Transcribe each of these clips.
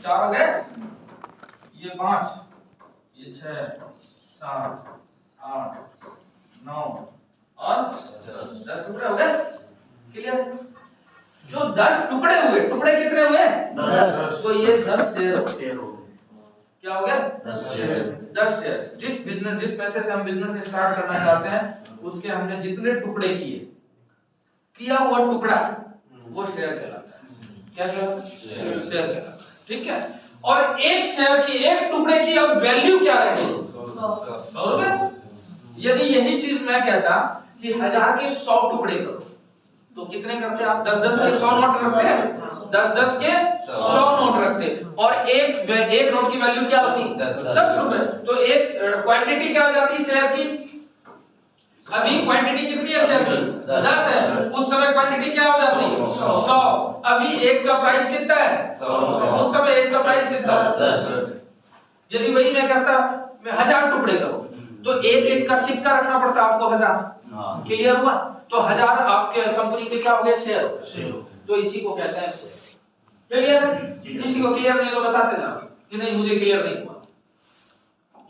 4 हो गए, ये 5, ये 6, 7, 8, 9 और 10 टुकड़े हो गए। क्लियर? जो 10 टुकड़े हुए, टुकड़े कितने हुए? 10। तो ये 10 शेयर हो गए। क्या हो गया? 10 शेयर। जिस पैसे से हम बिजनेस स्टार्ट करना चाहते हैं उसके हमने जितने टुकड़े किया हुआ टुकड़ा वो शेयर कहलाता है। क्या कहलाता है? शेयर कहलाता है। ठीक है। और एक शेयर की, एक टुकड़े की अब वैल्यू क्या है? 100 रुपए। यदि यही चीज मैं कहता कि 1000 के 100 टुकड़े करो तो कितने करते आप? 10-10 के 100 नोट रखते हैं, 10-10 के 100 नोट रखते हैं। और एक नोट की वैल्यू क्या होती? 10 रुपए। तो एक क्वांटिटी क्या हो जाती शेयर की? अभी क्वांटिटी कितनी है शेयर की? 10 है। उस समय क्वांटिटी क्या हो जाती? 100। अभी एक का प्राइस कितना है? 100। उस समय एक का प्राइस कितना? 10। यदि वही मैं कहता मैं 1000 टुकड़े करो तो एक का सिक्का रखना पड़ता आपको 1000। क्लियर हुआ? तो 1000 आपके कंपनी के क्या हो गए? शेयर। तो इसी को कहते हैं शेयर। क्लियर है? इसी को क्लियर नहीं तो बताते जाओ कि नहीं मुझे क्लियर नहीं हुआ।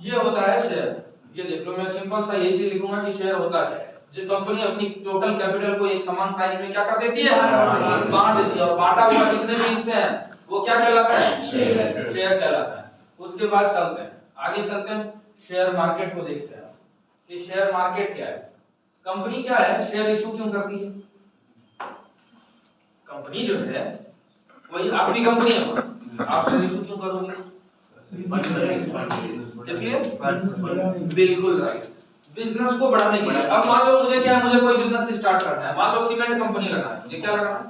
ये होता है शेयर। ये देख लो, मैं सिंपल सा यही चीज लिखूंगा कि शेयर होता है जो कंपनी अपनी टोटल कैपिटल को एक समान प्राइस में क्या कर देती है? बांट देती है। और बांटा हुआ जितने भी हिस्से हैं वो क्या कहलाता है? शेयर कहलाता है। उसके बाद चलते हैं आगे, चलते हैं शेयर मार्केट को देखते हैं कि शेयर मार्केट क्या है। कंपनी क्या है? शेयर इशू क्यों करती है? कंपनी जो है वही आपकी कंपनी है, आप शेयर इशू क्यों करोगे? इसलिए बिल्कुल राइट, बिजनेस को बढ़ाने के लिए। अब मान लो मुझे क्या है, मुझे कोई बिजनेस स्टार्ट करना है। मान लो सीमेंट कंपनी लगाना है, मुझे क्या लगाना है?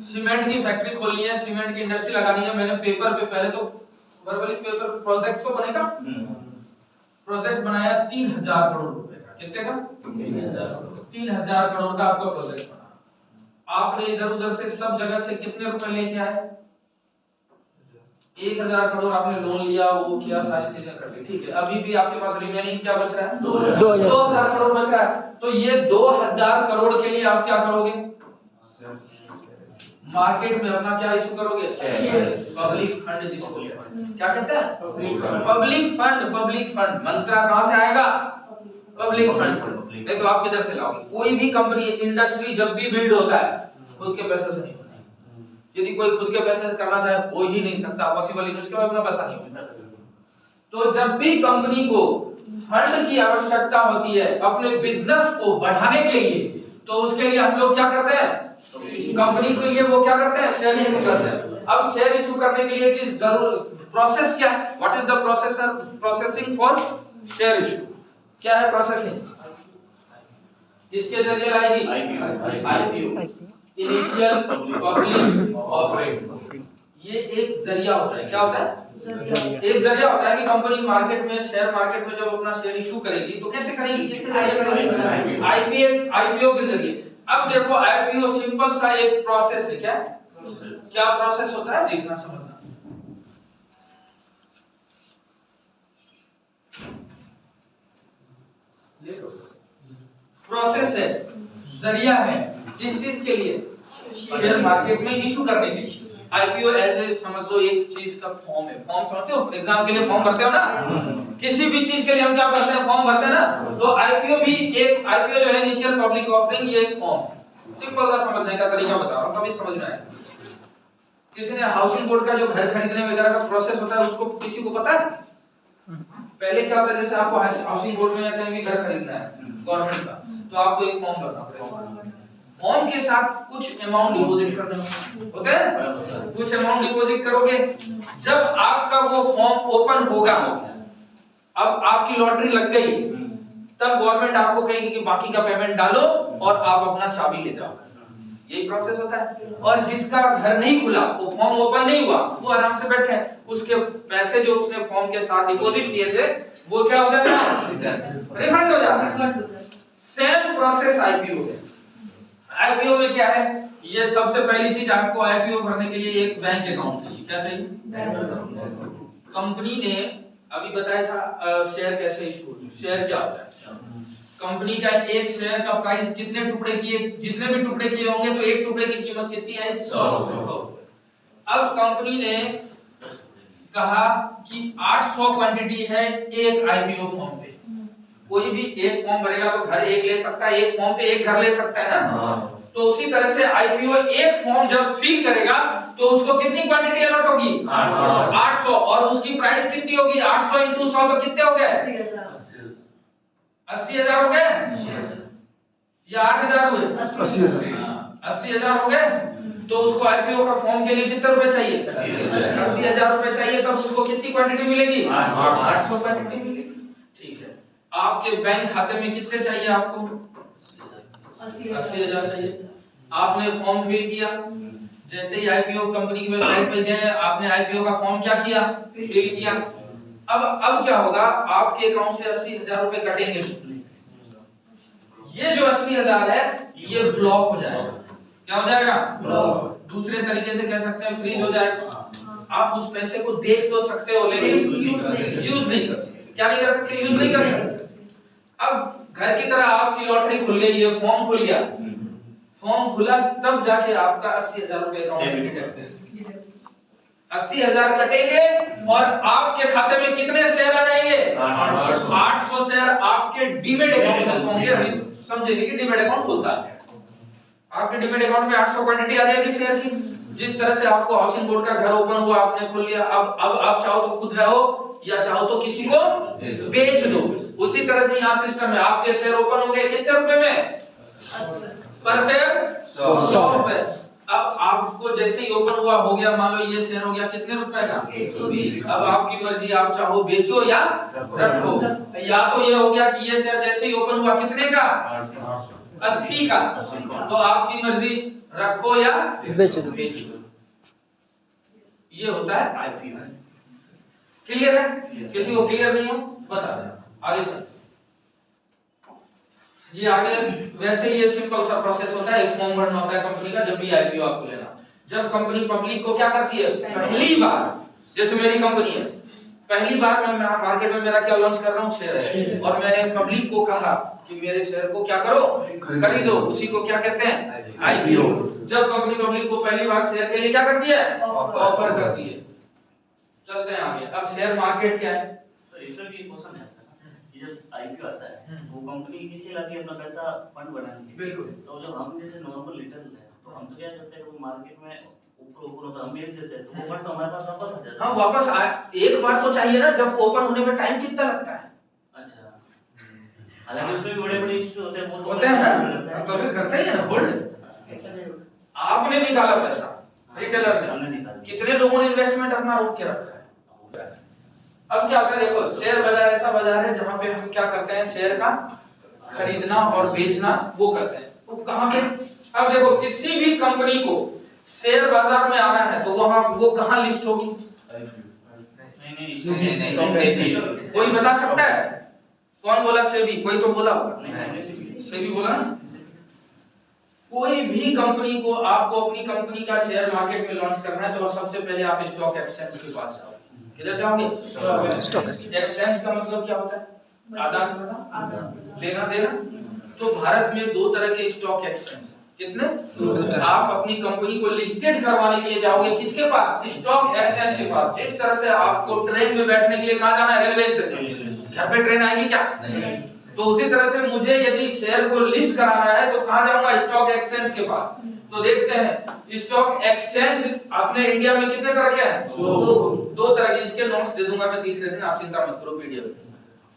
सीमेंट की फैक्ट्री खोलनी है, सीमेंट की इंडस्ट्री लगानी है। मैंने पेपर पे पहले तो वर्बली पेपर पे प्रोजेक्ट तो बनेगा। प्रोजेक्ट बनाया 3000 करोड़ रुपए का। कितने का? 3000 करोड़ का आपका प्रोजेक्ट बना। आपने इधर उधर से सब जगह से कितने रुपए लेके आए? 1000 करोड़ आपने लोन लिया, वो किया, सारी चीजें कर ली। ठीक है, अभी भी आपके पास रिमेनिंग क्या बच रहा है? 2000 करोड़ बच रहा है। तो ये 2000 करोड़ के लिए आप क्या करोगे? मार्केट में अपना क्या इशू करोगे? पब्लिक फंड जिसको क्या कहते हैं? Public fund. पब्लिक फंड मंत्रा कहां से आएगा? पब्लिक फंड से। नहीं तो आप किधर से लाओगे? कोई भी कंपनी, इंडस्ट्री जब भी बिल्ड होता है खुद के पैसे से नहीं होता है। यदि कोई खुद के पैसे से करना चाहे हो ही नहीं सकता, पॉसिबल ही नहीं, उसके पास अपना पैसा नहीं होता। तो जब भी कंपनी को फंड की आवश्यकता होती है अपने बिजनेस को बढ़ाने के लिए, तो उसके लिए हम लोग क्या करते हैं? कंपनी के लिए वो क्या करते हैं? शेयर इशू करते हैं। अब शेयर इशू करने के लिए की जरूर प्रोसेस क्या है? What is the processing for share issue? क्या है प्रोसेसिंग? किसके जरिए लाएगी? IPO, initial public offering. ये एक जरिया होता है। क्या होता है? एक जरिया होता है कि कंपनी मार्केट में, शेयर मार्केट में जब अपना शेयर इशू करेगी तो कैसे करेगी? किसके जरिए करेगी? आईपीओ के जरिए। अब देखो आईपीओ सिंपल सा एक प्रोसेस है। क्या प्रोसेस होता है? देखना समझना। प्रोसेस है, जरिया है, किस चीज के लिए? शेयर मार्केट में इशू करने के लिए। आईपीओ ऐसे समझ लो एक चीज का फॉर्म है। फॉर्म समझते हो? एग्जाम के लिए फॉर्म भरते हो ना? किसी भी चीज के लिए हम क्या भरते हैं? फॉर्म भरते हैं ना? तो आईपीओ भी एक, आईपीओ जो है इनिशियल पब्लिक ऑफरिंग, ये एक फॉर्म है। सिंपल सा समझने का तरीका बता रहा हूं, कभी समझ में आए। किसी ने हाउसिंग बोर्ड का जो घर खरीदने वगैरह का प्रोसेस होता है उसको किसी को पता है? पहले क्या होता है, जैसे आपको हाउसिंग बोर्ड में या कहीं भी घर खरीदना है गवर्नमेंट का, तो आपको एक फॉर्म भरना पड़ेगा। फॉर्म के साथ कुछ अमाउंट डिपॉजिट करना होता है। कुछ अमाउंट डिपॉजिट करोगे, जब आपका वो फॉर्म ओपन होगा, अब आपकी लॉटरी लग गई, तब गवर्नमेंट आपको कहेगी कि बाकी का पेमेंट डालो और आप अपना चाबी ले जाओ। यही प्रोसेस होता है। और जिसका घर नहीं खुला, वो फॉर्म ओपन नहीं हुआ, वो आराम से बैठे, उसके पैसे जो उसने फॉर्म के साथ डिपॉजिट किए थे वो क्या हो जाता है? रिफंड हो जाता है। सेम प्रोसेस आईपीओ में। आईपीओ में क्या है? ये सबसे पहली चीज, आपको आईपीओ भरने के लिए एक बैंक अकाउंट चाहिए। क्या चाहिए? कंपनी ने अभी बताया था शेयर कैसे इशू होती है। शेयर क्या होता है? कंपनी का एक शेयर का प्राइस कितने टुकड़े किए, जितने भी टुकड़े किए होंगे तो एक टुकड़े की कीमत कितनी है? 100 रुपए। अब कंपनी ने कहा कि 800 क्वांटिटी है एक आईपीओ फॉर्म पे। कोई भी एक फॉर्म भरेगा तो घर एक ले सकता है, एक फॉर्म पे एक घर ले सकता है ना। तो उसी तरह से आईपीओ एक फॉर्म जब फिल करेगा तो उसको कितनी क्वांटिटी अलॉट होगी? 800। और उसकी प्राइस कितनी होगी? 800 × 100 तो कितने हो गए? 80,000 हो गए या 8,000 हुए? 80,000 हो गए। तो उसको आईपीओ का फॉर्म के लिए कितने रुपए चाहिए? 80,000 रुपए चाहिए। तब उसको कितनी क्वांटिटी मिलेगी? 800 क्वांटिटी मिलेगी। ठीक है, आपके बैंक खाते में कितने चाहिए आपको? 80,000 चाहिए। आपने फॉर्म फिल किया, जैसे ही आईपीओ कंपनी की वेबसाइट पे गए, आपने आईपीओ का फॉर्म क्या किया? फिल किया। अब क्या होगा? आपके अकाउंट से 80,000 रुपए कटेंगे। ये जो 80,000 है ये ब्लॉक हो जाएगा। क्या हो जाएगा? ब्लॉक। दूसरे तरीके से कह सकते हैं फ्रीज हो जाएगा। आप उस पैसे को देख तो सकते हो लेकिन यूज नहीं कर सकते। क्या नहीं कर सकते? यूज नहीं कर सकते। अब घर की तरह आपकी लॉटरी खुल गई है, फॉर्म खुल गया। फॉर्म खुला तब जाके आपका 80,000 रुपए अकाउंट में कटेंगे। 80,000 कटेंगे और आपके खाते में कितने शेयर आ जाएंगे? 800 शेयर आपके डीमेट अकाउंट में होंगे। अभी समझेंगे कि डीमेट अकाउंट होता है। आपके डीमेट अकाउंट में 800 क्वांटिटी आ जाएगी शेयर की। जिस तरह से आपको हाउसिंग बोर्ड का घर ओपन हुआ, आपने खोल लिया। अब आप चाहो तो खुद रहो या चाहो तो किसी को बेच दो। उसी तरह से यहाँ सिस्टम है। आपके शेयर ओपन हो गए कितने रुपए में? पर शेयर 100 रुपए। अब आपको जैसे ही ओपन हुआ हो गया, मान लो ये शेयर हो गया कितने रुपए का? 120। अब आपकी मर्जी, आप चाहो बेचो या रखो। या तो ये हो गया कि ये शेयर जैसे ही ओपन हुआ कितने का? 80 का। तो आपकी मर्जी, रखो या बेचो। ये होता है आईपीओ। क्लियर है? किसी को क्लियर नहीं हो बता देना। आगे चल। ये आगे वैसे ये सिंपल सा प्रोसेस होता है। एक फॉर्म भरना होता है कंपनी का जब भी आईपीओ आपको लेना। जब कंपनी पब्लिक को क्या करती है? पहली बार, जैसे मेरी कंपनी है, पहली बार मैं मार्केट में मेरा क्या लॉन्च कर रहा हूँ? शेयर है। और मैंने पब्लिक को कहा कि मेरे शेयर को क्या करो? खरीदो। उसी को क्या कहते हैं? आईपीओ। जब कंपनी पब्लिक को पहली बार शेयर के लिए क्या करती है? ऑफर करती है। चलते हैं आगे। अब शेयर मार्केट क्या है? तो इसमें भी क्वेश्चन है कि जब आईपीओ आता है वो कंपनी किसी लाती अपना पैसा फंड बनाने के। बिल्कुल। तो जब हम जैसे नॉर्मल रिटेल है तो हम तो क्या करते हैं कि वो मार्केट में ऊपर होता हम बेच देते हैं तो वो फंड तो हमारे पास वापस आ जाता है। हाँ वापस एक बार तो चाहिए ना। जब ओपन होने में टाइम कितना लगता है? अच्छा, हालांकि उसमें भी बड़े-बड़े इश्यू होते हैं। वो होते हैं ना, तो फिर करते ही है ना होल्ड। आपने निकाला पैसा, रिटेलर ने, हमने निकाला। कितने लोगों ने इन्वेस्टमेंट अपना रोक के रखा है? अब क्या होता है? देखो, शेयर बाजार ऐसा बाजार है जहां पे हम क्या करते हैं? शेयर का खरीदना और बेचना वो करते हैं। वो कहां पे? अब देखो, किसी भी कंपनी को शेयर बाजार में आना है तो वहां वो कहां लिस्ट होगी? नहीं। कोई बता सकता है? कौन बोला? सेबी। कोई तो बोला होगा। सेबी बोला ना। कोई भी कंपनी को आपको अपनी कंपनी का शेयर मार्केट में लॉन्च करना है तो सबसे पहले आप स्टॉक एक्सचेंज के पास जाओ। किधर जाओगे? स्टॉक एक्सचेंज का मतलब क्या होता है? आदान प्रदान, लेना देना। तो भारत में 2 तरह के स्टॉक एक्सचेंज हैं। कितने? 2 तरह। आप अपनी कंपनी को लिस्टेड करवाने के लिए जाओगे किसके पास? स्टॉक एक्सचेंज के पास। जिस तरह से आपको ट्रेन में बैठने के लिए कहां जाना है? Railway station. घर पे ट्रेन आएगी क्या? नहीं। तो उसी तरह से मुझे यदि शेयर को लिस्ट कराना है तो कहां जाऊंगा? स्टॉक एक्सचेंज के पास। तो देखते हैं स्टॉक एक्सचेंज अपने इंडिया में कितने तरह के हैं? 2 तरह के। इसके नोट्स दे दूंगा मैं तीसरे दिन, आप चिंता मत करो।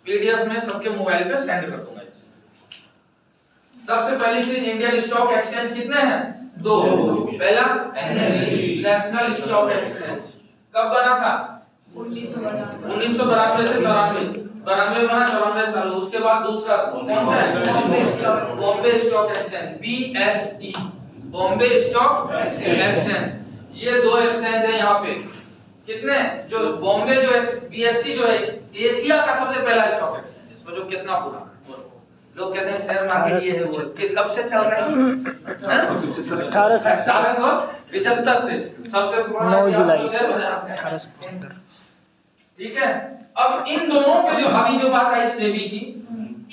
पीडीएफ में सबके मोबाइल पे सेंड कर दूंगा। सबसे पहली चीज, इंडियन स्टॉक एक्सचेंज कितने हैं? 2। पहला नेशनल स्टॉक एक्सचेंज कब बना था? 1992 से 92 बना 94 साल। उसके बाद दूसरा कौन सा है? Bombay stock exchange, BSE, Bombay stock exchange. ये 2 एक्सचेंज है यहाँ पे। कितने? जो बॉम्बे जो है, बीएसई जो है एशिया का सबसे पहला स्टॉक एक्सचेंज। इसमें जो कितना पुराना, लोग कहते हैं शेयर मार्केट ये है वो, कब से चल रहा है? 1875 से सबसे पुराना 9 जुलाई शेयर बाजार है 1875। ठीक है। अब इन दोनों पे जो अभी जो बात आई सेबी की,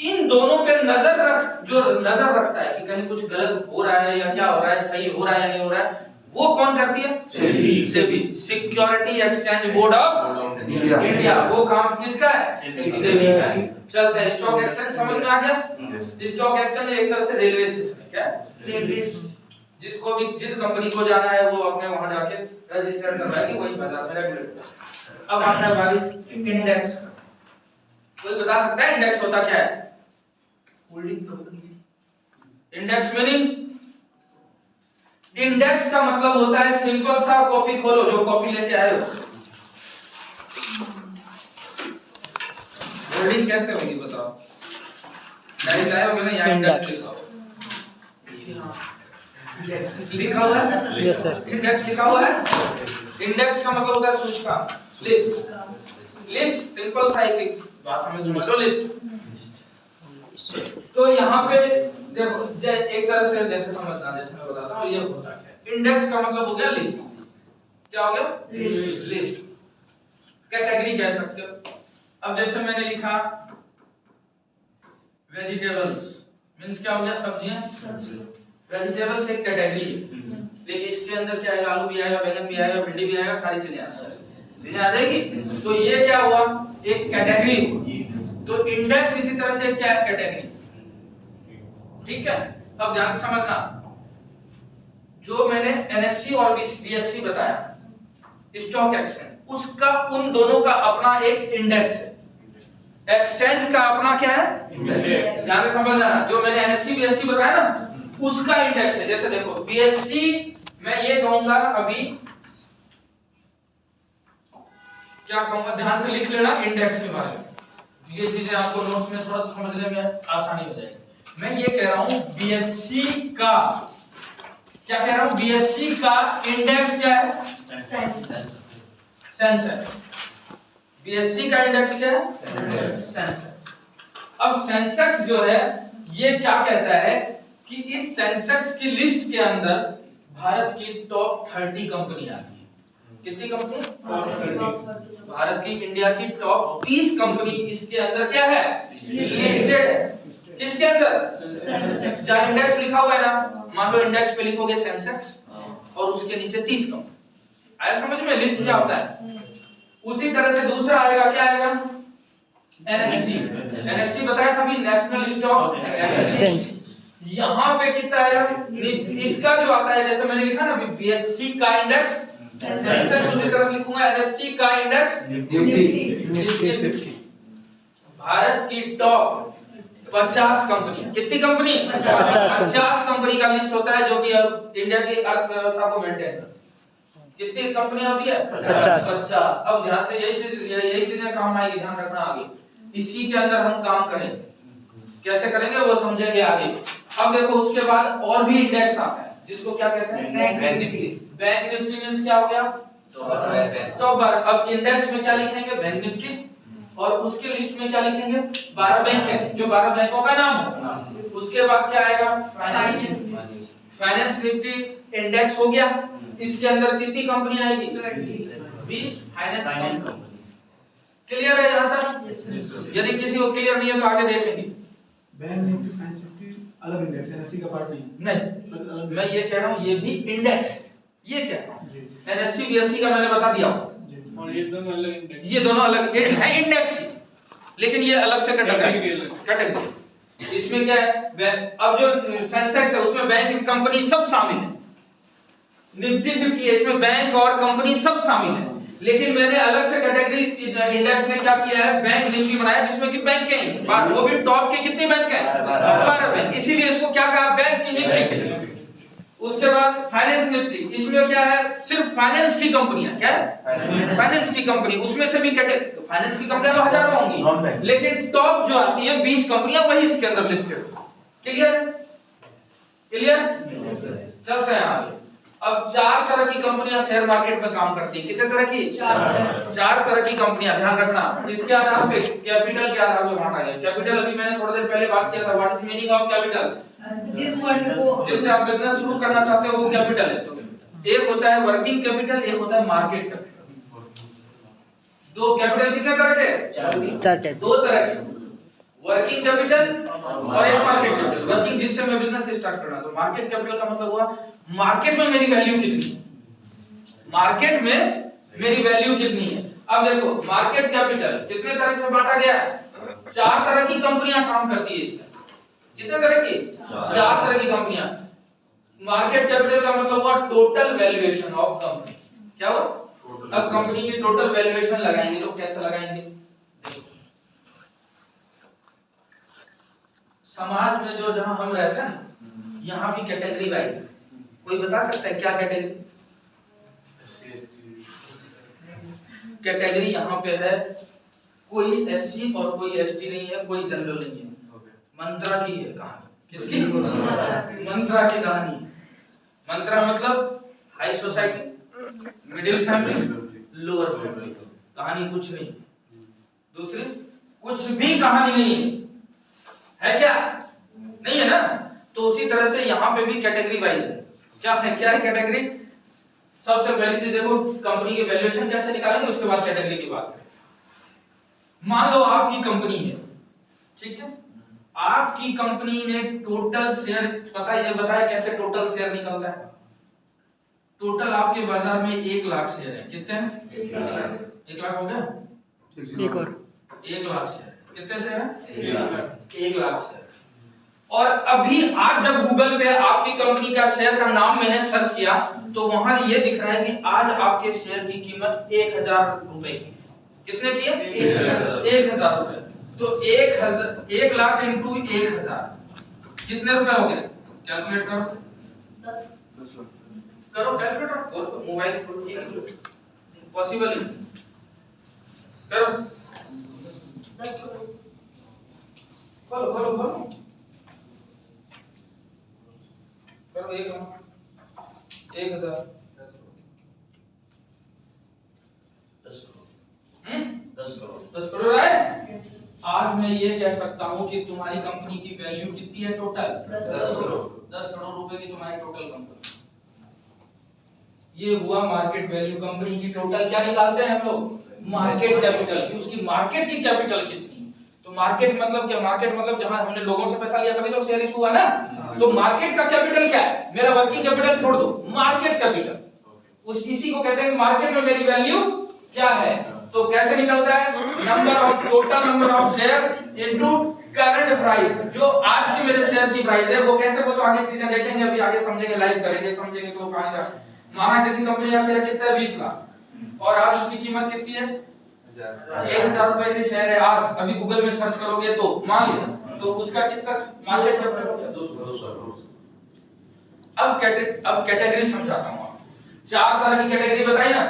इन दोनों पे जो नजर रखता है कि कहीं कुछ गलत हो रहा है या क्या हो रहा है, सही हो रहा है या नहीं हो रहा है, वो कौन करती है? SEBI, security exchange board of India. वो काम किसका है? सेबी का। चलते हैं, स्टॉक एक्सचेंज समझ में आ गया? स्टॉक एक्सचेंज एक तरह से रेलवे स्टेशन है। क्या? रेलवे। जिसको भी जिस कंपनी को जाना है वो अपने वहां जाके रजिस्टर करवाएगी, वही बाजार में रेगुलेट। अब आता है हमारी इंडेक्स। कोई बता सकता है इंडेक्स होता क्या है? होल्डिंग कंपनी से। इंडेक्स मीनिंग, इंडेक्स का मतलब होता है, सिंपल सा कॉपी खोलो, जो कॉपी लेके आए हो। होल्डिंग कैसे होगी बताओ? डायरी लाए होगे ना, यहाँ इंडेक्स लिखा हुआ है। Yes sir. इंडेक्स लिखा हुआ है। इंडेक्स का मतलब होता है सूचकांक, लिस्ट। लिस्ट सिंपल सा एक बात हमें समझ लो, लिस्ट। तो यहाँ पे देखो, एक तरह से जैसे समझना, जैसे मैं बताता हूँ, ये होता है इंडेक्स का मतलब हो गया लिस्ट। क्या हो गया? लिस्ट। कैटेगरी कह सकते हो। अब जैसे मैंने लिखा वेजिटेबल्स, मींस क्या हो गया? सब्जियां। वेजिटेबल्स एक कैटेगरी है, लेकिन इसके अंदर क्या आएगा? आलू भी आएगा, बैंगन भी आएगा, भिंडी भी आएगा, सारी चीजें आ जाएगी। तो ये क्या हुआ? एक कैटेगरी हुई। तो इंडेक्स इसी तरह से क्या है? कैटेगरी। ठीक है, अब ध्यान से समझना, जो मैंने एनएससी और बीएससी बताया, स्टॉक एक्सचेंज, उसका उन दोनों का अपना एक इंडेक्स है। एक्सचेंज का अपना क्या है? इंडेक्स। ध्यान से समझना, जो मैंने एनएससी बीएससी बताया ना, उसका इंडेक्स है। जैसे देखो, बीएससी मैं ये कहूंगा, अभी क्या कहूंगा, ध्यान से लिख लेना इंडेक्स के बारे में। ये चीजें आपको नोट्स में थोड़ा समझने में आसानी हो जाएगी। मैं ये कह रहा हूं बीएससी का, क्या कह रहा हूं? बीएससी का इंडेक्स क्या है? सेंसेक्स। बीएससी का इंडेक्स क्या है? सेंसेक्स। अब सेंसेक्स जो है, ये क्या कहता है कि इस सेंसेक्स की लिस्ट के अंदर भारत की टॉप 30 कंपनी आती है। कितनी कंपनी? भारत की, इंडिया की टॉप 30 कंपनी इसके अंदर क्या है? लिस्टेड है। किसके अंदर? जहां इंडेक्स लिखा हुआ है ना, मान लो इंडेक्स पे लिखोगे सेंसेक्स और उसके नीचे 30 कंपनी। आया समझ में लिस्ट क्या होता है? उसी तरह से दूसरा आएगा, क्या आएगा? एनएससी। एनएससी बताया था अभी, नेशनल स्टॉक एक्सचेंज। यहाँ पे कितना आएगा? इसका जो आता है, जैसे मैंने लिखा ना बीएससी का इंडेक्स सेंसेक्स, उसी तरह लिखूंगा एनएससी का इंडेक्स निफ्टी 50। भारत की टॉप 50 कंपनी। कितनी कंपनी? 50 कंपनी का लिस्ट होता है, जो कि इंडिया की अर्थव्यवस्था को मेंटेन करता है। कितनी कंपनियां होती है? 50। अब ध्यान से यही चीजें काम आएगी, ध्यान रखना आगे। इसी के अंदर हम काम करेंगे, कैसे करेंगे वो समझेंगे आगे। अब देखो, उसके बाद और भी इंडेक्स आता है, जिसको क्या कहते हैं? Bank Nifty. Bank Nifty means क्या हो गया? टॉप 12। अब इंडेक्स में क्या लिखेंगे? Bank Nifty. और उसके लिस्ट में क्या लिखेंगे? 12 बैंक है, जो 12 बैंकों का नाम हो। उसके बाद क्या आएगा? फाइनेंस निफ्टी इंडेक्स हो गया। इसके अंदर कितनी कंपनी आएगी? 20 फाइनेंस कंपनी। क्लियर है यहाँ तक? यदि किसी को क्लियर नहीं है तो आगे देखेंगे। बैंक निफ्टी फाइनेंस निफ्टी अलग इंडेक्स है, एनएससी का पार्ट नहीं, मैं ये कह रहा हूँ ये भी इंडेक्स। ये क्या है? एनएससी बीएससी का मैंने बता दिया, और ये दोनों अलग इंडेक्स, ये दोनों अलग है इंडेक्स, लेकिन ये अलग से कैटेगरी। इसमें क्या है? अब जो सेंसेक्स है उसमें बैंक कंपनी सब शामिल है। निफ्टी 50 है, इसमें बैंक और कंपनी सब शामिल है। लेकिन मैंने अलग से कैटेगरी इंडेक्स में क्या किया है? बैंक निफ्टी बनाया, जिसमें कि बैंक के हैं, वो भी टॉप के कितने बैंक हैं? 12 बैंक। इसीलिए इसको क्या कहा? बैंक की निफ्टी के। उसके बाद फाइनेंस निफ्टी, इसमें क्या है? सिर्फ फाइनेंस की कंपनियां। क्या है? फाइनेंस की कंपनी। उसमें से भी फाइनेंस की कंपनियां तो हजारों होंगी, लेकिन टॉप जो आती है 20 कंपनियां, वही इसके अंदर लिस्टेड। क्लियर? क्लियर? चलते हैं आगे। अब 4 तरह की कंपनियां शेयर मार्केट में काम करती हैं। कितने तरह की? 4 तरह की कंपनियां, ध्यान रखना। इसके आधार पे कैपिटल के आधार पे बांटा गया। कैपिटल अभी मैंने थोड़ी देर पहले बात किया था। What is meaning of capital? जिससे आप बिजनेस शुरू करना चाहते हो वो कैपिटल है। तो एक होता है वर्किंग कैपिटल, एक होता है मार्केट कैपिटल। दो कैपिटल कितने तरह के? 2 तरह के, वर्किंग कैपिटल और एक मार्केट कैपिटल। वर्किंग जिससे मैं बिजनेस स्टार्ट करना, तो मार्केट कैपिटल का मतलब हुआ मार्केट में मेरी वैल्यू कितनी, मार्केट में मेरी वैल्यू कितनी है। अब देखो मार्केट कैपिटल कितने तरह से बांटा गया है, 4 तरह की कंपनियां काम करती है इसमें। कितने तरह की? 4 तरह की कंपनियां। मार्केट कैपिटल का मतलब हुआ टोटल वैल्यूएशन ऑफ कंपनी। क्या हुआ? अब कंपनी की टोटल वैल्यूएशन लगाएंगे तो कैसे लगाएंगे? समाज में जो जहां हम रहते हैं ना, यहाँ भी कैटेगरी वाइज है। कोई बता सकता है क्या कैटेगरी? कैटेगरी यहाँ पे है, कोई एससी और कोई एसटी नहीं है, कोई जनरल नहीं है। मंत्रा की है कहानी। किसकी? मंत्रा की कहानी। मंत्रा मतलब high society, middle family, lower family. कहानी कुछ नहीं। दूसरी कुछ भी कहानी नहीं है क्या? नहीं है ना। तो उसी तरह से यहाँ पे भी कैटेगरी वाइज है। क्या है कैटेगरी? सबसे पहली चीज देखो, कंपनी के वैल्यूएशन कैसे निकालेंगे, उसके बाद कैटेगरी की बात करें। मान लो आपकी कंपनी है, ठीक है, आपकी कंपनी ने टोटल शेयर, पता है, ये बताया कैसे टोटल शेयर निकलता है। टोटल आपके बाजार में 1 लाख शेयर है। कितने हैं? 1 लाख हो गया। एक और 1 लाख शेयर। कितने शेयर है? 1 लाख शेयर। और अभी आज जब गूगल पे आपकी कंपनी का शेयर का नाम मैंने सर्च किया तो वहां ये दिख रहा है कि आज आपके शेयर की कीमत 1000 रुपए की। कितने की है? 1000 रुपए। तो 1 लाख इंटू 1000 कितने रुपए हो गए? कैलकुलेट करो। 10 लाख करो कैलकुलेटर, खोलो मोबाइल खोलो। पॉसिबल ही करो। 10 करोड़ खोलो खोलो खोलो करो। 1 लाख 1000 10 करोड़ 10 करोड़ है। आज मैं ये कह सकता हूँ कि तुम्हारी कंपनी की वैल्यू कितनी है टोटल? 10 करोड़ 10 करोड़ रुपए की तुम्हारी टोटल कंपनी। ये हुआ मार्केट वैल्यू। कंपनी की टोटल क्या निकालते हैं हम लोग? मार्केट कैपिटल की। उसकी मार्केट की कैपिटल कितनी? तो मार्केट मतलब क्या? मार्केट मतलब जहां हमने लोगों से पैसा लिया तभी तो शेयर इशू हुआ ना। तो मार्केट का कैपिटल क्या है? मेरा वर्किंग कैपिटल छोड़ दो, मार्केट कैपिटल, इसी को कहते हैं कि मार्केट में मेरी वैल्यू क्या है। तो कैसे निकलता है? Total number of shares into current price. जो आज के मेरे शेयर की प्राइस है वो कैसे, वो तो आगे चीजें देखेंगे, अभी आगे समझेंगे, लाइव करेंगे, समझेंगे तो कहां जा। माना किसी कंपनी का शेयर कितना है? 20 लाख और आज उसकी कीमत कितनी है? 1000 रुपए की शेयर है आज। अभी गूगल में सर्च करोगे तो मान लिया तो उसका कितना मार्केट कैपिटल हो गया? 200। अब कैटेगरी समझाता हूं। 4 तरह की कैटेगरी बताई ना।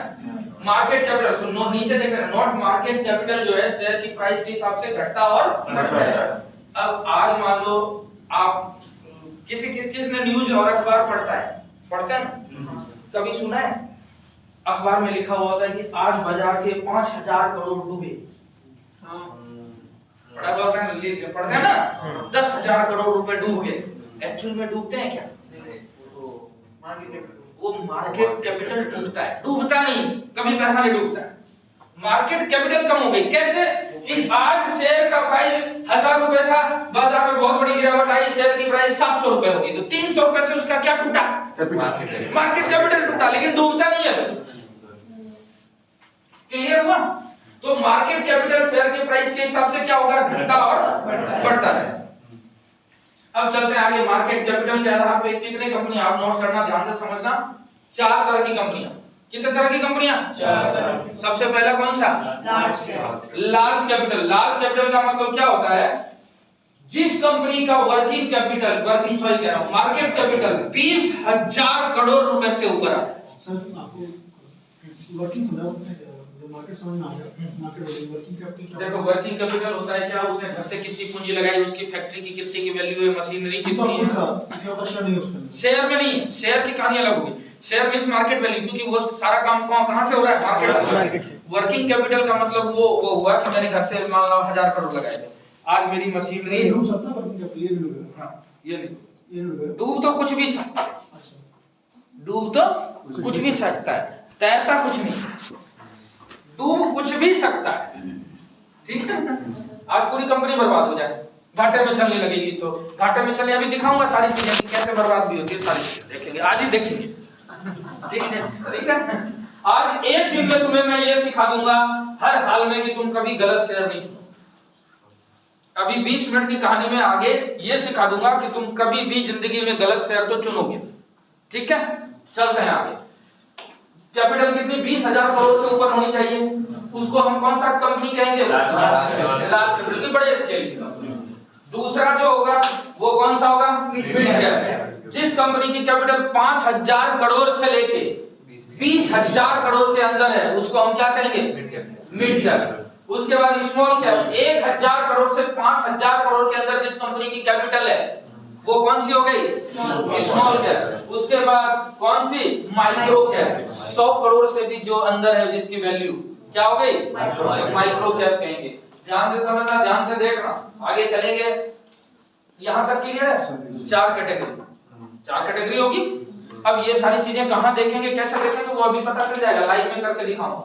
मार्केट कैपिटल, सुनो नीचे देख रहे हैं, नॉट मार्केट कैपिटल जो है शेयर की प्राइस के हिसाब से घटता और बढ़ता है। अब आज मान लो आप किस ने न्यूज और अखबार पढ़ते हैं ना? कभी सुना है अखबार में लिखा हुआ होता है कि आज बाजार के 5000 करोड़ डूबे? पढ़ा होता है, पढ़ते हैं ना, 10,000 करोड़ रुपए डूब गए। एक्चुअल में डूबते हैं क्या? वो मार्केट कैपिटल डूबता है, डूबता नहीं, कभी पैसा नहीं डूबता है। मार्केट कैपिटल कम हो गई। कैसे? कि आज शेयर का प्राइस 1000 रुपए था, बाजार में बहुत बड़ी गिरावट आई, शेयर की प्राइस 700 रुपए हो गई, तो 300 रुपए से उसका क्या टूटा? मार्केट कैपिटल टूटा, लेकिन डूबता नहीं है। क्लियर हुआ? तो मार्केट कैपिटल शेयर के प्राइस के हिसाब से क्या होगा? घटता और बढ़ता है। अब चलते हैं आगे। मार्केट कैपिटल के आधार पे कितने कंपनी, आप नोट करना, ध्यान से समझना। 4 तरह की कंपनियां। कितने तरह की कंपनियां? 4 तरह। सबसे पहला कौन सा? Large capital. लार्ज कैपिटल का मतलब क्या होता है? जिस कंपनी का working capital, market capital 20,000 crore रुपए से ऊपर है। सर आपको वर्किंग समझाओ, जो मार्केट समझ में आ गया। मार्केट वर्किंग कैपिटल देखो वर्किंग कैपिटल होता है क्या? उसने घर से कितनी पूंजी लगाई, उसकी फैक्ट्री की कितनी की वैल्यू है, मशीनरी कितनी है। शेयर में नहीं, शेयर की कहानी अलग होगी। शेयर मींस मार्केट वैल्यू, क्योंकि वो सारा काम कहां से हो रहा है? मार्केट से। वर्किंग कैपिटल का मतलब वो हुआ कि मैंने घर से मान लो 1000 करोड़ लगाए थे, आज मेरी मशीनरी डूब सकता है वर्किंग कैपिटल, ये भी डूबेगा। हां, ये नहीं, ये डूबेगा। डूब तो कुछ भी सकता है। अच्छा, डूब तो कुछ भी सकता है, तैरता कुछ नहीं, डूब कुछ भी सकता है। ठीक है ना? आज पूरी कंपनी बर्बाद हो जाए, घाटे में चलने लगेगी, तो घाटे में चलने, अभी दिखाऊंगा सारी चीजें कैसे बर्बाद भी होती है, सारी चीजें देखेंगे, आज ही देखेंगे। ठीक है, ठीक है। आज एक दिन में तुम्हें मैं ये सिखा दूंगा हर हाल में कि तुम कभी गलत शेयर नहीं चुनो। अभी 20 मिनट की कहानी में आगे ये सिखा दूंगा कि तुम कभी भी जिंदगी में गलत शेयर तो चुनोगे। ठीक है, चलते हैं आगे। कैपिटल कितनी 20,000 करोड़ से ऊपर होनी चाहिए। उसको हम कौन सा कंपनी कहेंगे? लार्ज कैपिटल की, बड़े स्केल की कंपनी। दूसरा जो होगा वो कौन सा होगा? Mid cap. जिस कंपनी की कैपिटल 5,000 करोड़ से लेके 20,000 करोड़ के अंदर है उसको हम क्या कहेंगे? Mid cap. उसके बाद स्मॉल कैप, 1,000 करोड़ से 5,000 करोड़ के अंदर जिस कंपनी की कैपिटल है वो कौन सी हो गई? Small cap. उसके बाद कौन सी? Micro cap. 100 करोड़ से भी जो अंदर है जिसकी वैल्यू क्या हो गई? माइक्रो कैप कहेंगे। ध्यान से समझना, ध्यान से देखना, आगे चलेंगे। यहां तक क्लियर है? 4 कैटेगरी होगी। अब ये सारी चीजें कहां देखेंगे, कैसे देखेंगे वो अभी पता चल जाएगा, लाइव में करके दिखाऊंगा।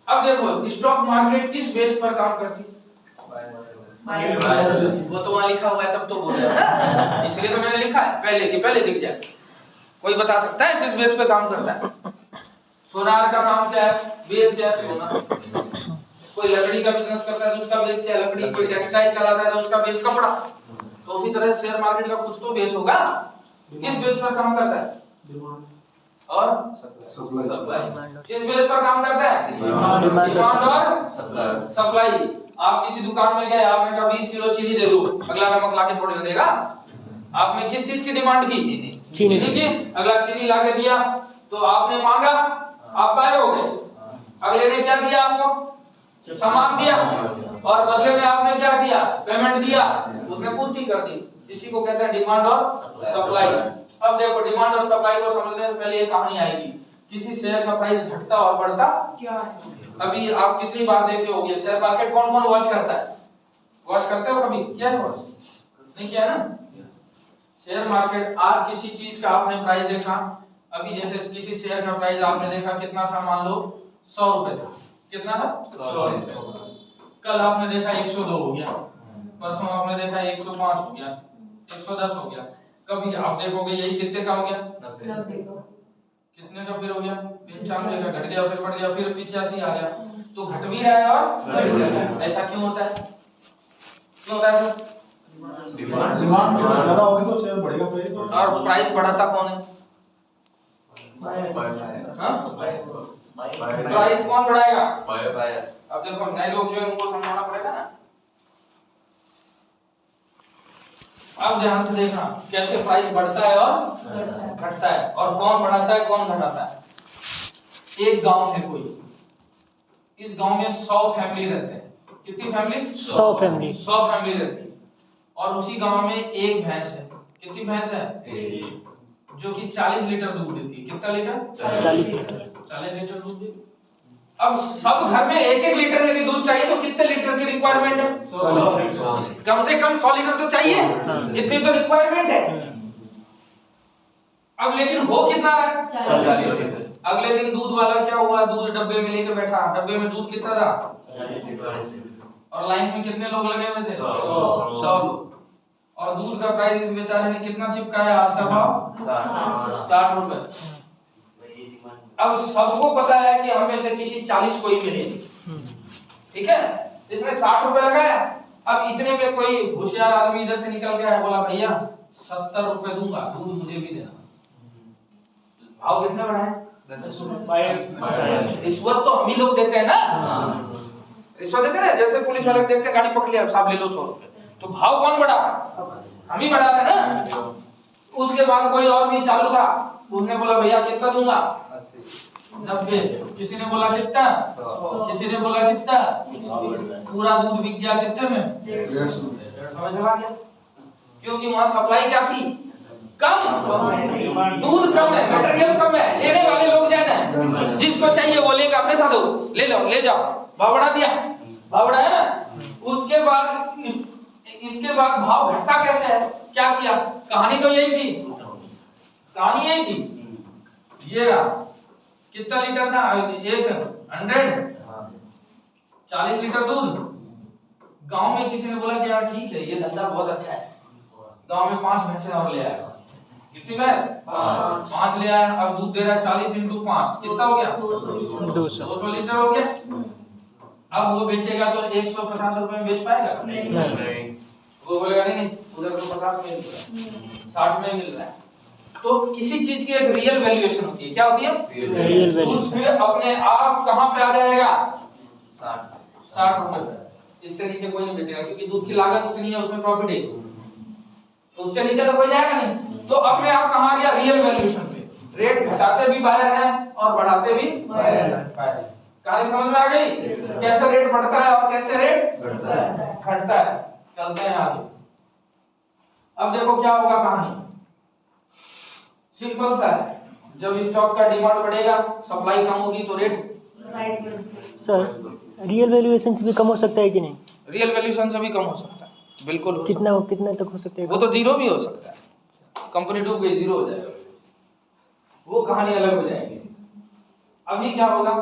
अब देखो स्टॉक मार्केट किस बेस पर काम करती है? वो तो वहां लिखा हुआ है तब तो बोल रहे हैं, इसलिए तो मैंने लिखा है पहले कि पहले दिख जाए। कोई बता सकता है किस बेस पे काम करता है? सोनार का काम क्या है? बेस क्या है? सोना। कोई लकड़ी का बिजनेस करता है तो उसका बेस क्या है? लकड़ी। कोई टेक्सटाइल चलाता है तो उसका बेस कपड़ा। तो उसी तरह शेयर मार्केट का कुछ तो बेस होगा। किस बेस पर काम करता है? डिमांड और सप्लाई। किस बेस पर काम करता है? डिमांड और सप्लाई। आप किसी दुकान में गए, आपने कहा 20 किलो चीनी दे दो, अगला नमक लाके थोड़ी ना देगा। आपने किस चीज की डिमांड की? चीनी की। अगला चीनी लाके दिया तो आपने मांगा, आप बाय हो गए। अगले ने क्या दिया आपको? सामान दिया, और बदले में आपने क्या दिया? पेमेंट दिया, उसने पूर्ति कर दी। इसी को कहते हैं डिमांड और सप्लाई। अब देखो डिमांड और सप्लाई को समझने से पहले एक कहानी आएगी। किसी शेयर का प्राइस घटता और बढ़ता क्या है? अभी आप कितनी बार देखे होंगे शेयर मार्केट कौन कौन वॉच करता है? वॉच करते हो कभी? क्या है वॉच? नहीं किया ना? शेयर मार्केट, आज किसी चीज का आपने प्राइस देखा, अभी जैसे किसी शेयर का प्राइस आपने देखा कितना था, मान लो 100 रुपए था। कितना था? 100 रुपए। कल आपने देखा 102 हो गया, परसों आपने देखा 105 हो गया, 110 हो गया। कभी आप देखोगे यही कितने का हो गया? 90 का। कितने का फिर हो गया? 95 का। घट गया, फिर बढ़ गया, फिर 85 आ गया। तो घट भी रहा है और बढ़ भी रहा है। ऐसा क्यों होता है? क्यों होता है? डिमांड ज्यादा होगी तो शेयर बढ़ेगा प्राइस। और प्राइस बढ़ाता कौन है? प्राइस कौन बढ़ाएगा? अब देखो नए लोग जो है उनको समझाना पड़ेगा ना। अब ध्यान से देखना कैसे प्राइस बढ़ता है और घटता है, और कौन बढ़ाता है कौन घटाता है। एक गांव है कोई, इस गांव में 100 फैमिली रहते हैं। कितनी फैमिली? 100 फैमिली रहती है। और उसी गांव में एक भैंस है। कितनी भैंस है? जो कि 40 लीटर दूध देती है। कितना लीटर? 40 लीटर दूध देती है। अब सब घर में 1-1 लीटर यदि दूध चाहिए तो कितने लीटर की रिक्वायरमेंट है? 100। कम से कम 100 लीटर तो चाहिए, इतनी तो रिक्वायरमेंट है। अब लेकिन हो कितना रहा है? 40 लीटर। अगले दिन दूध वाला क्या हुआ, दूध डब्बे में लेकर बैठा। डब्बे में दूध कितना था? 40 लीटर। और लाइन में कितने लोग लगे हुए थे? 100 लोग। और दूध का प्राइस इस बेचारे ने कितना चिपकाया? आज का भाव 60 रुपए। अब सबको पता है कि हमें से किसी 40 को ही मिलेगी, ठीक है? इसने 60 रुपए लगाया। अब इतने में कोई होशियार आदमी इधर से निकल गया है, बोला भैया 70 रुपए दूंगा, दूध मुझे भी देना। भाव कितने बढ़ाए? 10 रुपए। रिश्वत तो हम ही लोग देते हैं ना, रिश्वत देते हैं। जैसे पुलिस वाले देख के गाड़ी पकड़ लिया, साहब ले लो 100 रुपए, तो भाव कौन बढ़ा? हम ही बढ़ा रहे ना। उसके बाद कोई और भी चालू था, उसने बोला भैया कितना दूंगा? 90। किसी ने बोला कितना? किसी ने बोला कितना? पूरा दूध बिक गया कितने में? 150। समझ में आ गया? क्योंकि वहां सप्लाई क्या थी? कम। दूध कम है, मटेरियल कम है, लेने वाले लोग ज्यादा हैं। जिसको चाहिए वो लेगा, पैसा दो, ले लो, ले जाओ। भाव बढ़ा दिया, भाव बढ़ाया ना। उसके बाद इसके बाद भाव घटता कैसे है? क्या किया? कहानी तो यही थी, कहानी यही थी। ये रहा, कितना लीटर था? 40 लीटर दूध। गांव में किसी ने बोला कि यार ठीक है, ये धंधा बहुत अच्छा है, गांव में 5 भैंसे और ले आया। कितनी भैंस? 5 ले आया। अब दूध दे रहा है 40 × 5 कितना हो गया? 200 लीटर हो गया। अब वो बेचेगा तो 150 रुपए में बेच पाएगा? नहीं। वो बोलेगा नहीं उधर तो 50 में मिल रहा है, 60 में मिल रहा है। तो किसी चीज की एक रियल वैल्यूएशन होती है। क्या होती है? Real value. दूध फिर अपने आप कहां पे आ जाएगा? 60 रुपए पे। इससे नीचे कोई नहीं बेचेगा क्योंकि दूध की लागत उतनी है, उसमें प्रॉफिट है, तो उससे नीचे तो कोई जाएगा नहीं। तो अपने आप कहां आ गया? रियल वैल्यूएशन पे। रेट घटाते भी बायर है और बढ़ाते भी बायर है। कहानी समझ में आ गई? कैसे रेट बढ़ता है और कैसे रेट घटता है। चलते हैं आगे। अब देखो क्या होगा कहानी, सिंपल सा है। जब स्टॉक का डिमांड बढ़ेगा, सप्लाई कम होगी तो रेट। सर रियल वैल्यूएशन से भी कम हो सकता है कि नहीं? रियल वैल्यूएशन से भी कम हो सकता है, बिल्कुल हो सकता है। कितना तक हो सकता है? वो तो जीरो भी हो सकता है, कंपनी डूब गई जीरो हो जाएगा, वो कहानी अलग हो जाएगी। अभी क्या होगा,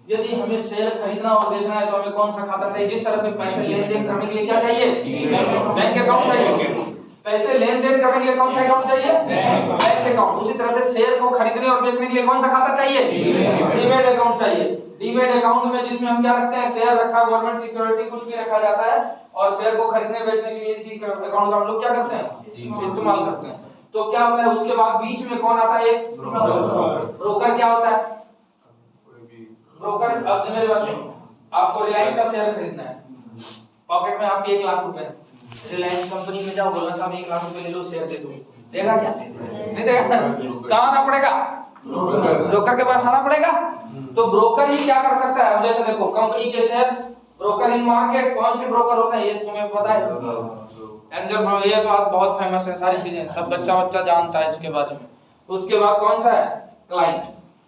यदि हमें शेयर खरीदना और बेचना है तो हमें कौन सा खाता चाहिए? जिस तरह से पैसे लेन देन करने के लिए क्या चाहिए? बैंक अकाउंट चाहिए। पैसे लेन देन करने के लिए कौन सा अकाउंट चाहिए? Bank account. उसी तरह से शेयर को खरीदने और बेचने के लिए कौन सा खाता चाहिए? डीमैट अकाउंट चाहिए। डीमैट अकाउंट में जिसमें हम क्या रखते हैं? शेयर रखा, गवर्नमेंट सिक्योरिटी कुछ भी रखा जाता है, और शेयर को खरीदने बेचने के लिए इसी अकाउंट का हम लोग क्या करते हैं? इस्तेमाल करते हैं। तो क्या होता है उसके बाद बीच में कौन आता है? ब्रोकर। क्या होता है ब्रोकर? अब मेरी बात सुनो, आपको रिलायंस का शेयर खरीदना है, पॉकेट में आपके 1 लाख रुपए, रिलायंस कंपनी में जाओ, बोलना साहब 1 लाख रुपए ले लो, शेयर दे दो, देगा क्या? नहीं देगा। कहाँ आना पड़ेगा? ब्रोकर के पास आना पड़ेगा। तो ब्रोकर ही क्या कर सकता है? अब जैसे देखो कंपनी के शेयर, ब्रोकर इन मार्केट, कौन से ब्रोकर होते हैं ये तुम्हें पता है? एंजल, ये बात बहुत फेमस है, सारी चीजें सब बच्चा जानता है इसके बारे में। उसके बाद कौन सा है? क्लाइंट।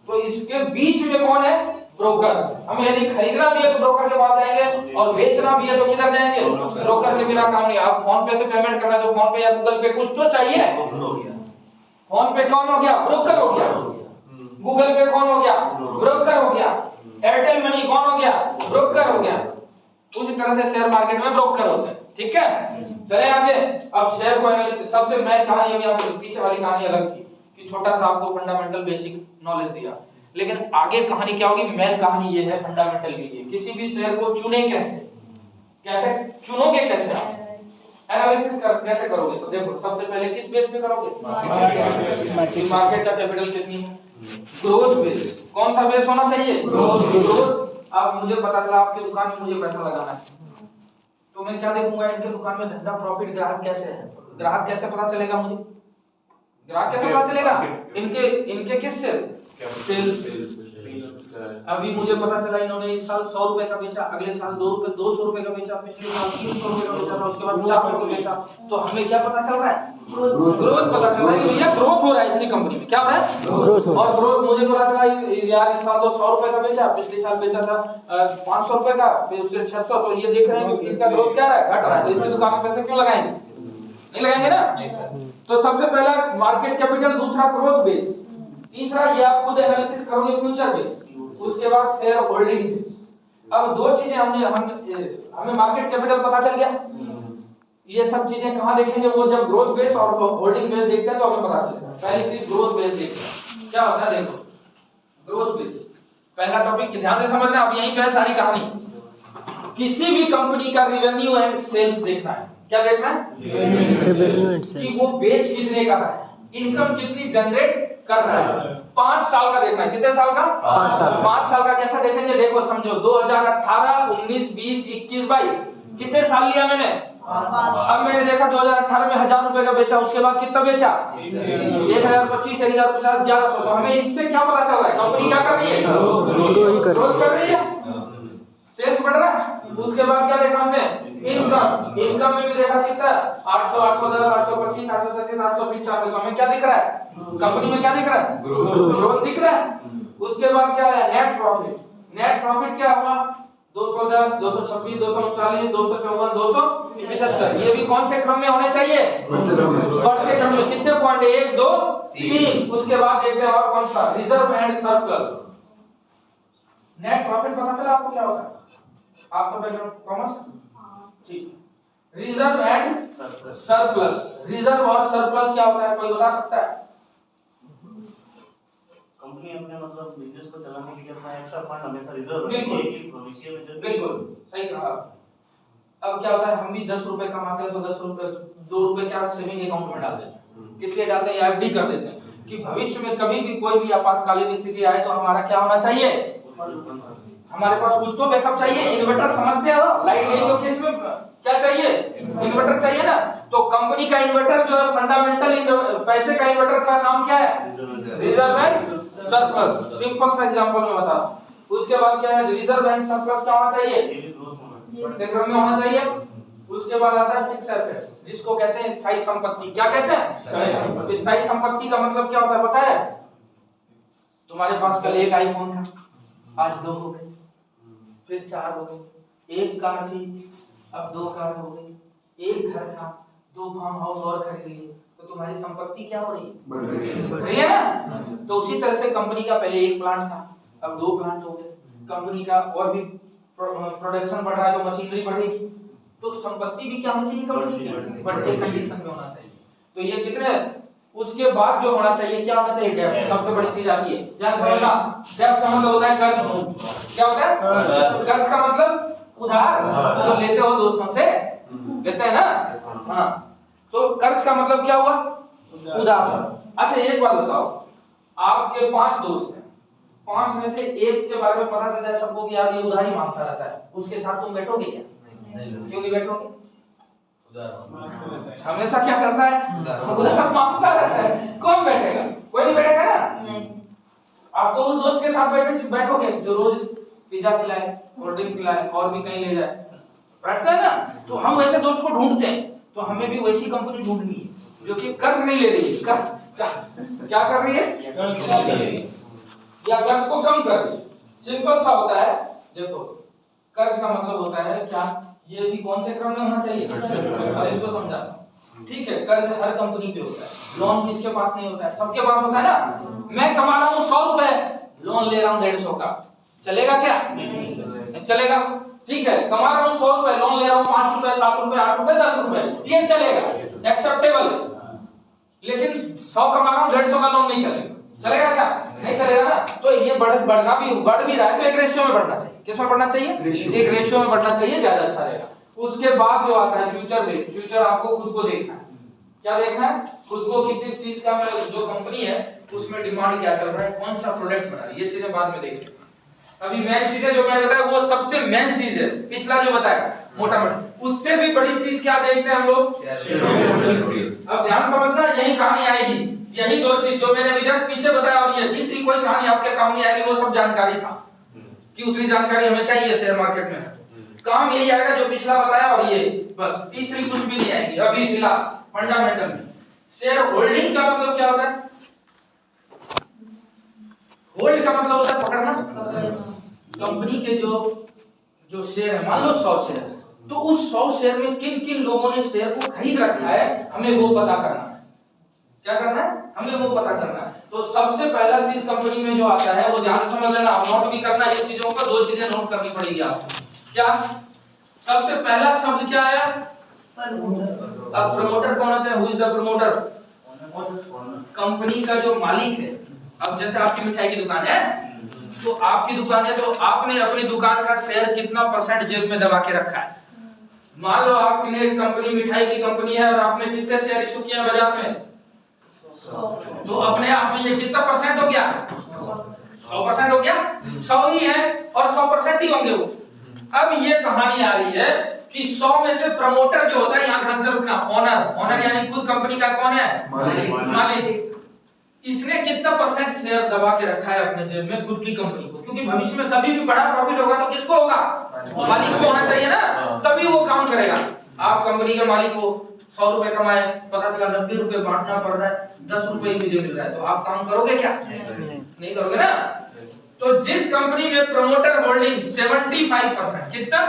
तो इसके बीच में कौन है? ब्रोकर। हमें यदि खरीदना भी है तो ब्रोकर के पास जाएंगे, और बेचना भी है तो किधर जाएंगे? ब्रोकर के बिना काम नहीं। आप फोन पे से पेमेंट करना है तो फोन पे या गूगल पे कुछ तो चाहिए। फोन पे कौन हो गया? ब्रोकर हो गया। गूगल पे कौन हो गया? ब्रोकर हो गया। एयरटेल मनी कौन हो गया? ब्रोकर हो गया। उसी तरह से शेयर मार्केट में ब्रोकर होते हैं। ठीक है, चले आगे। अब शेयर को एनालिसिस, सबसे मेन कहानी अभी आपको पीछे वाली कहानी अलग थी कि छोटा सा आपको फंडामेंटल बेसिक नॉलेज दिया, लेकिन आगे कहानी क्या होगी? मेन कहानी ये है फंडामेंटल की। किसी भी शेयर को चुने कैसे चुनोगे, कैसे आप एनालिसिस कैसे करोगे? तो देखो सबसे पहले किस बेस पे करोगे? मार्केट का कैपिटल कितनी है? Growth base. कौन सा बेस होना चाहिए? ग्रोथ। अब मुझे पता चला आपकी दुकान में मुझे पैसा लगाना है, तो मैं क्या देखूंगा? इनके दुकान में धंधा, प्रॉफिट, ग्राहक कैसे है? ग्राहक कैसे पता चलेगा मुझे? ग्राहक कैसे पता चलेगा? इनके किस से? सेल्स। अभी मुझे पता चला इन्होंने इस साल 100 रुपए का बेचा, अगले साल 200 रुपए का बेचा, पिछले साल 300 रुपए का बेचा था, उसके बाद 400 का बेचा। तो हमें क्या पता चल रहा है? ग्रोथ पता चल रहा है कि भैया ग्रोथ हो रहा है इसकी कंपनी में। क्या हो रहा है? और ग्रोथ मुझे पता चला यार इस साल तो 100 रुपए का बेचा, पिछले साल बेचा था 500 रुपए का, फिर उससे 600। तो ये देख रहे हैं कि इनका ग्रोथ क्या है? घट रहा है। तो इसकी दुकान में पैसे क्यों लगाएंगे? नहीं लगाएंगे ना। तो सबसे पहला मार्केट कैपिटल, दूसरा ग्रोथ बेस, तीसरा ये आप खुद एनालिसिस करोगे फ्यूचर बेस, उसके बाद शेयर होल्डिंग बेस। अब 2 चीजें हमें मार्केट कैपिटल पता चल गया। ये सब चीजें कहां देखेंगे? वो जब ग्रोथ बेस और होल्डिंग बेस देखते हैं तो हमें पता चलेगा। पहली चीज ग्रोथ बेस देखते हैं, क्या होता है? देखो ग्रोथ बेस पहला टॉपिक ध्यान से समझना। अब यहीं पे है सारी कहानी। किसी भी कंपनी का रिवेन्यू एंड सेल्स देखना है। क्या देखना है? रेवेन्यू एंड कि सेल्स। वो बेच कितने का रहा है, इनकम कितनी जनरेट कर रहा है। 5 साल का देखना है। कितने साल का? 5 साल। 5 साल का कैसा देखेंगे? देखो समझो 2018, 19, 20, 21, 22 कितने साल लिया मैंने? अब मैंने देखा 2018 में 1000 रुपए का बेचा, उसके बाद कितना बेचा? 1025, 1050, 1100। तो हमें इससे क्या पता चल रहा है? कंपनी क्या कर रही है? ग्रोथ कर रही है, सेल्स बढ़ रहा है। उसके बाद क्या देखा हमने? इनकम में भी देखा कितना? 800, 810, 825, 837, 825। तो हमें क्या दिख रहा है? कंपनी में क्या दिख रहा है? ग्रोथ दिख रहा है। उसके बाद क्या है? Net profit. नेट प्रॉफिट क्या हुआ? 210, 226, 239, 254, 275। ये भी कौन से क्रम में होने चाहिए? बढ़ते क्रम में। कितने पॉइंट? 1, 2, 3। उसके बाद देखते हैं और कौन सा? Reserve and surplus. Net profit पता चला आपको क्या होता है? आपका बैकग्राउंड कॉमर्स, ठीक। Reserve and surplus. रिजर्व और सरप्लस क्या होता है? कोई बता सकता है? अपने मतलब बिजनेस को चलाने के लिए अपना एक्स्ट्रा फंड हमेशा रिजर्व बिल्कुल। रखिए कि भविष्य में जब बिल्कुल सही कहा। अब क्या होता है, हम भी 10 रुपए कमाते हैं तो 10 रुपए 2 रुपए क्या सेविंग अकाउंट में डाल देते हैं। किस लिए डालते हैं? एफडी कर देते हैं कि भविष्य में कभी भी कोई भी आपातकालीन स्थिति आए तो हमारा क्या होना चाहिए, हमारे पास कुछ तो बैकअप चाहिए। इन्वर्टर समझते हो, लाइट गई तो केस में क्या चाहिए, इन्वर्टर चाहिए ना। तो कंपनी का इन्वर्टर जो है फंडामेंटल पैसे का इन्वर्टर का नाम क्या है, रिजर्व एंड सरप्लस। सिंपल सा एग्जांपल मैं बता रहा हूं। उसके बाद क्या है, रिजर्व एंड सरप्लस क्या होना चाहिए, डेली ग्रोथ होना बढ़ते क्रम में होना चाहिए। उसके बाद आता है फिक्स एसेट्स, जिसको कहते हैं स्थायी संपत्ति। क्या कहते हैं? स्थायी संपत्ति का मतलब क्या होता है पता है? तुम्हारे पास कल एक आईफोन था, आज 2 हो गए, फिर 4 हो गए। एक कार थी, अब 2 कार हो गई। एक घर था, 2 फार्म हाउस और खरीद लिए। तो तुम्हारी संपत्ति क्या हो रही है, बढ़ रही है ना। तो उसी तरह से कंपनी का पहले एक प्लांट था, अब 2 प्लांट हो गए। कंपनी का और भी प्रोडक्शन बढ़ रहा है तो मशीनरी बढ़ेगी। तो संपत्ति भी क्या होनी चाहिए कंपनी की, बढ़ते कंडीशन में होना चाहिए। तो ये कितने, उसके बाद जो होना चाहिए क्या होना चाहिए, डेब्ट। सबसे बड़ी चीज आती है, ध्यान समझना। डेब्ट का मतलब होता है कर्ज। क्या होता है? कर्ज का मतलब उधार, जो लेते हो दोस्तों से, लेते हैं ना। हाँ, तो कर्ज का मतलब क्या हुआ, उधार। अच्छा एक बात बताओ, आपके 5 दोस्त हैं, 5 में से एक के बारे में पता चल जाए सबको कि यार ये उधारी मांगता रहता है, उसके साथ तुम बैठोगे क्या? क्यों नहीं बैठोगे? हमेशा क्या करता है, उधार मांगता रहता है। कौन बैठेगा? कोई नहीं बैठेगा ना। आप तो उस दोस्त के साथ बैठोगे जो रोज पिज्जा खिलाए, कोल्ड ड्रिंक पिलाए और भी कहीं ले जाए, बैठते हैं ना। तो हम वैसे दोस्त को ढूंढते हैं। तो हमें भी वैसी कंपनी ढूंढनी है जो कि कर्ज नहीं ले रही है। क्या कर रही है, या कर्ज को कम कर रही है। सिंपल सा होता है। देखो कर्ज का मतलब होता है क्या, ये भी कौन से क्रम में होना चाहिए, और इसको समझाता हूं। ठीक है, कर्ज हर कंपनी पे होता है, लोन किसके पास नहीं होता है, सबके पास होता है ना। मैं कमा रहा हूँ 100 रुपए, लोन ले रहा हूँ 150 का, चलेगा क्या? नहीं चलेगा। ठीक है, कमा रहा हूँ 100 रुपए, लोन ले रहा हूँ 5 रुपए, 7 रुपए, 8 रुपए, 10 रुपए, ये चलेगा, एक्सेप्टेबल। लेकिन 100 कमा रहा हूँ 150 का लोन नहीं चलेगा, चलेगा क्या? नहीं चलेगा ना। तो ये बढ़ भी रहा है तो एक रेशियो में बढ़ना चाहिए। किस में बढ़ना चाहिए? एक रेशियो में बढ़ना चाहिए, ज्यादा अच्छा रहेगा। उसके बाद जो आता है फ्यूचर बेस। फ्यूचर आपको खुद को देखना है। क्या देखना है? खुद को कि किस चीज का जो कंपनी है उसमें डिमांड क्या चल रहा है, कौन सा प्रोडक्ट बना रही है, ये चीजें बाद में देखेंगे। अभी मेन चीजें जो मैंने बताया वो सबसे मेन चीज है। पिछला जो बताया मोटा मोटा, उससे भी बड़ी चीज क्या देखते हैं हम लोग? अब ध्यान समझना, यही कहानी आएगी। यही 2 चीज जो मैंने अभी जस्ट पीछे बताया, और ये तीसरी कोई कहानी आपके काम नहीं आएगी। वो सब जानकारी था कि उतनी जानकारी हमें चाहिए शेयर मार्केट में। काम यही आएगा जो पिछला बताया, और ये बस, तीसरी कुछ भी नहीं आएगी अभी फिलहाल फंडामेंटल में। शेयर होल्डिंग का मतलब क्या होता है? होल्ड का मतलब होता है पकड़ना। कंपनी के जो शेयर है, मान लो 100 शेयर, तो उस 100 शेयर में किन किन लोगों ने शेयर को खरीद रखा है, हमें वो पता करना है। क्या करना है? हमें वो पता करना है। तो सबसे पहला चीज कंपनी में जो आता है वो ध्यान से समझ लेना, आप नोट भी करना ये चीजों को। 2 चीजें नोट करनी पड़ेगी आपको। क्या सबसे पहला शब्द क्या आया? प्रमोटर। अब प्रमोटर कौन होता है? Who is the promoter? Company का जो मालिक है। अब जैसे आपकी मिठाई की दुकान है, तो आपकी दुकान है, तो आपने अपनी दुकान का शेयर कितना परसेंट जेब में दबा के रखा है? मान लो आपने कंपनी मिठाई की कंपनी है और आपने कितने शेयर इशू किए हैं बाजार में? 100। तो अपने आप में ये कितना परसेंट हो गया? 100% हो गया। 100 ही है और 100% ही होंगे वो। अब ये कहानी आ रही है कि 100 में से प्रमोटर जो होता है, यहाँ ध्यान से रुकना, ओनर यानी खुद कंपनी का कौन है? मालिक। इसने कितना परसेंट शेयर दबा के रखा है अपने जेब में खुद की कंपनी को? क्योंकि भविष्य में कभी भी बड़ा प्रॉफिट होगा तो किसको होगा? मालिक को होना चाहिए ना, तभी वो काम करेगा। आप कंपनी के मालिक हो, 100 रुपए कमाए, पता चला 90 रुपए बांटना पड़ रहा है, 10 रुपए ही मुझे मिल रहा है, तो आप काम करोगे क्या? नहीं करोगे ना। तो जिस कंपनी में प्रमोटर होल्डिंग 75%, कितना?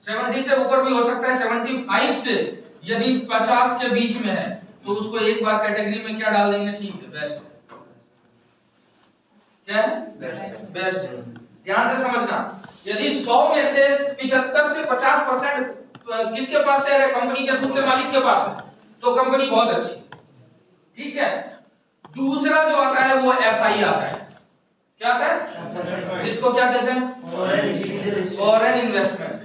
70 से ऊपर भी हो सकता है, 75 से यदि 50 के बीच में है तो उसको एक बार कैटेगरी में क्या डाल देंगे? ठीक है, बेस्ट। क्या है? बेस्ट। ध्यान से समझना, यदि 100 में से 75 से 50% किसके पास शेयर है? कंपनी के खुद के मालिक के पास है, तो कंपनी बहुत अच्छी। ठीक है। दूसरा जो आता है वो एफआई आता है। क्या आता है? जिसको क्या कहते हैं? Foreign investment,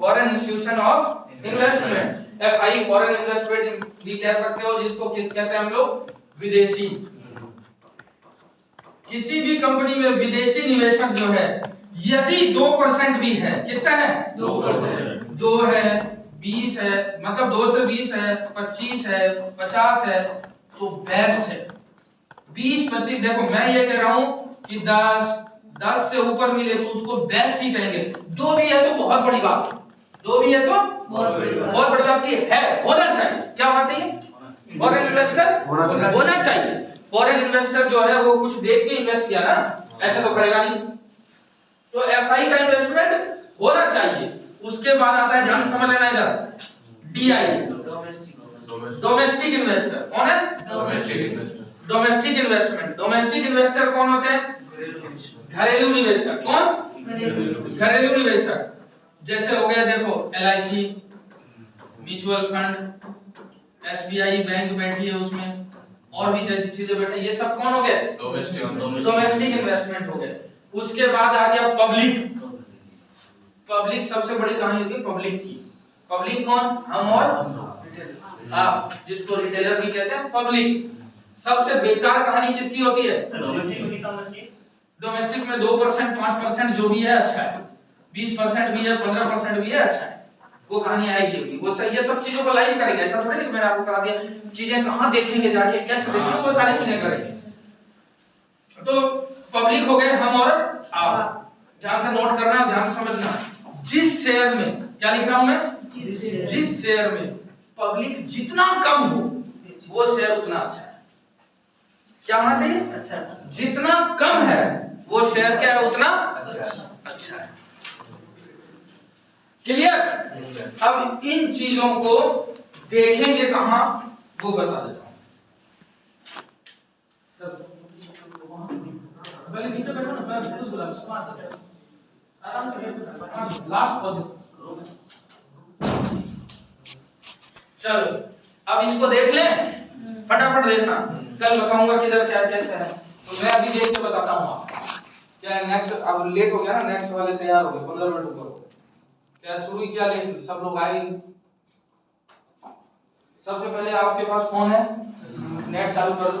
foreign institution of investment. FI foreign investment भी कह सकते हो, जिसको कहते हैं हम लोग विदेशी। किसी भी कंपनी में विदेशी निवेशक जो है यदि 2% भी है, कितना है? 2%। 2 है, 20 है, मतलब 2 से 20 है, 25 है, 50 है, तो बेस्ट है। 20-25, देखो मैं ये कह रहा हूं कि 10 से ऊपर मिले तो उसको बेस्ट ही कहेंगे। 2 भी है तो बहुत बड़ी बात, 2 भी है तो बहुत बड़ी बात की है। होना चाहिए, क्या होना चाहिए? फॉरेन इन्वेस्टर होना चाहिए। फॉरेन इन्वेस्टर जो है वो कुछ देख के इन्वेस्ट किया ना, ऐसे तो करेगा नहीं। तो एफआई का इन्वेस्टमेंट होना चाहिए। उसके बाद आता है, ध्यान समझ लेना इधर, डीआई, डोमेस्टिक इन्वेस्टर। कौन है? Domestic investment. डोमेस्टिक इन्वेस्टर कौन होते हैं? घरेलू निवेशक। कौन? घरेलू निवेशक। जैसे हो गया, देखो LIC, mutual fund, SBI bank बैठी है उसमें, और भी चीजें बैठी, ये सब कौन हो गए? डोमेस्टिक इन्वेस्टमेंट हो गए। उसके बाद आ गया पब्लिक। पब्लिक सबसे बड़ी कहानी होती है पब्लिक की। पब्लिक कौन? हम और आप, जिसको रिटेलर भी कहते हैं। पब्लिक सबसे बेकार कहानी किसकी होती है? डोमेस्टिक में 2%, 5% जो भी है अच्छा है, 20% भी है, 15% भी है अच्छा है, वो कहानी आएगी होगी। वो सही, ये सब चीजों को लाइव करेंगे। ऐसा थोड़ी नहीं मैंने आपको करा दिया, चीजें कहां देखेंगे जाके, कैसे देखेंगे, वो सारी चीजें करेंगे। तो पब्लिक हो गए हम और आप। ध्यान से नोट करना, ध्यान से समझना। जिस शेयर में, क्या लिख रहा हूं मैं? जिस शेयर में पब्लिक जितना कम हो वो शेयर उतना अच्छा है। क्या होना चाहिए? अच्छा। जितना कम है वो शेयर क्या है? उतना अच्छा है। क्लियर? अब इन चीजों को देखेंगे कहां, वो बता देता हूं। पहले नीचे बैठो ना, मैं बिल्कुल बुला आराम से लास्ट पॉजिटिव। चलो अब इसको देख लें, फटाफट देखना, कल बताऊंगा किधर क्या कैसे है। तो मैं अभी देख के बताता हूं आपको क्या नेक्स्ट। अब लेट हो गया ना, नेक्स्ट वाले तैयार हो गए, 15 मिनट ऊपर हो गए। क्या शुरू ही किया लेट, सब लोग आए। सबसे पहले आपके पास फोन है, नेट चालू कर दो।